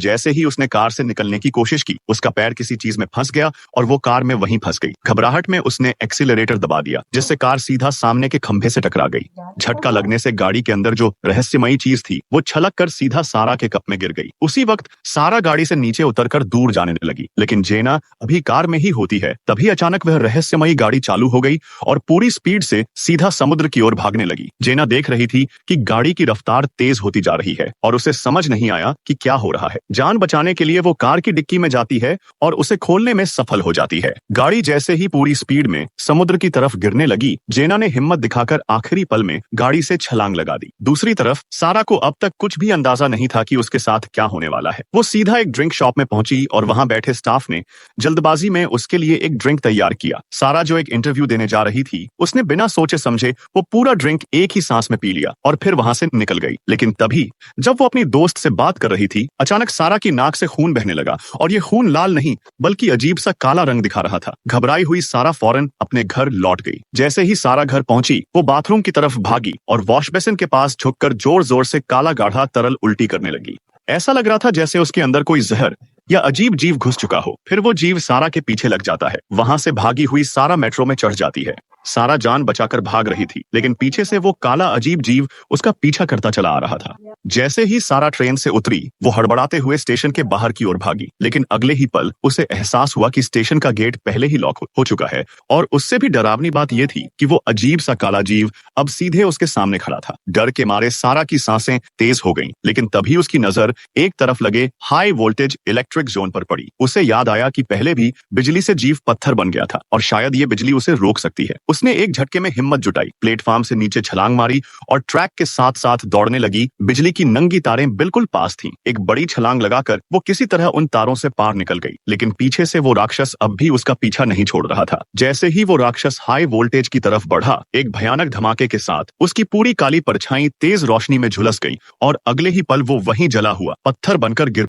जैसे ही उसने कार से निकलने की कोशिश की, उसका पैर किसी चीज में फंस गया और वो कार में वहीं फंस गई। घबराहट में उसने एक्सीलरेटर दबा दिया, जिससे कार सीधा सामने के खंभे से टकरा गई। झटका लगने से गाड़ी के अंदर जो रहस्यमयी चीज थी वो छलक कर सीधा सारा के कप में गिर गई। उसी वक्त सारा गाड़ी से नीचे उतरकर दूर जाने लगी, लेकिन जेना अभी कार में ही होती है। तभी अचानक वह रहस्यमयी गाड़ी चालू हो गई और पूरी स्पीड से सीधा समुद्र की ओर भागने लगी। जेना देख रही थी कि गाड़ी की रफ्तार तेज होती जा रही है और उसे समझ नहीं आया कि क्या हो रहा है। जान बचाने के लिए वो कार की डिक्की में जाती है और उसे खोलने में सफल हो जाती है। गाड़ी जैसे ही पूरी स्पीड में समुद्र की तरफ गिरने लगी, जेना ने हिम्मत दिखाकर आखिरी पल में गाड़ी से छलांग लगा दी। दूसरी तरफ सारा को अब तक कुछ भी अंदाजा नहीं था कि उसके साथ क्या होने वाला है। वो सीधा एक ड्रिंक शॉप में पहुंची और वहां बैठे स्टाफ ने जल्दबाजी में उसके लिए एक ड्रिंक तैयार किया। सारा जो एक इंटरव्यू देने जा रही थी, उसने बिना सोचे समझे वो पूरा ड्रिंक एक ही सांस में पी लिया और फिर वहां से निकल गई। लेकिन तभी जब वो अपनी दोस्त से बात कर रही थी, अचानक सारा की नाक से खून बहने लगा और ये खून लाल नहीं बल्कि अजीब सा काला रंग दिखा रहा था। घबराई हुई सारा फौरन अपने घर लौट गई। जैसे ही सारा घर पहुंची, वो बाथरूम की तरफ भागी और वॉश बेसिन के पास झुककर जोर जोर से काला गाढ़ा तरल उल्टी करने लगी। ऐसा लग रहा था जैसे उसके अंदर कोई जहर या अजीब जीव घुस चुका हो। फिर वो जीव सारा के पीछे लग जाता है। वहां से भागी हुई सारा मेट्रो में चढ़ जाती है। सारा जान बचाकर भाग रही थी, लेकिन पीछे से वो काला अजीब जीव उसका पीछा करता चला आ रहा था। जैसे ही सारा ट्रेन से उतरी, वो हड़बड़ाते हुए स्टेशन के बाहर की ओर भागी, लेकिन अगले ही पल उसे एहसास हुआ कि स्टेशन का गेट पहले ही लॉक हो चुका है। और उससे भी डरावनी बात यह थी कि वो अजीब सा काला जीव अब सीधे उसके सामने खड़ा था। डर के मारे सारा की सांसें तेज हो गईं, लेकिन तभी उसकी नजर एक तरफ लगे हाई वोल्टेज इलेक्ट्रिक जोन पर पड़ी। उसे याद आया कि पहले भी बिजली से जीव पत्थर बन गया था और शायद ये बिजली उसे रोक सकती है। उसने एक झटके में हिम्मत जुटाई, प्लेटफॉर्म से नीचे छलांग मारी और ट्रैक के साथ साथ दौड़ने लगी। बिजली की नंगी तारें बिल्कुल पास थीं। एक बड़ी छलांग लगाकर वो किसी तरह उन तारों से पार निकल गई, लेकिन पीछे से वो राक्षस अब भी उसका पीछा नहीं छोड़ रहा था। जैसे ही वो राक्षस हाई वोल्टेज की तरफ बढ़ा, एक भयानक धमाके के साथ उसकी पूरी काली परछाई तेज रोशनी में झुलस गई और अगले ही पल वो वहीं जला हुआ पत्थर बनकर गिर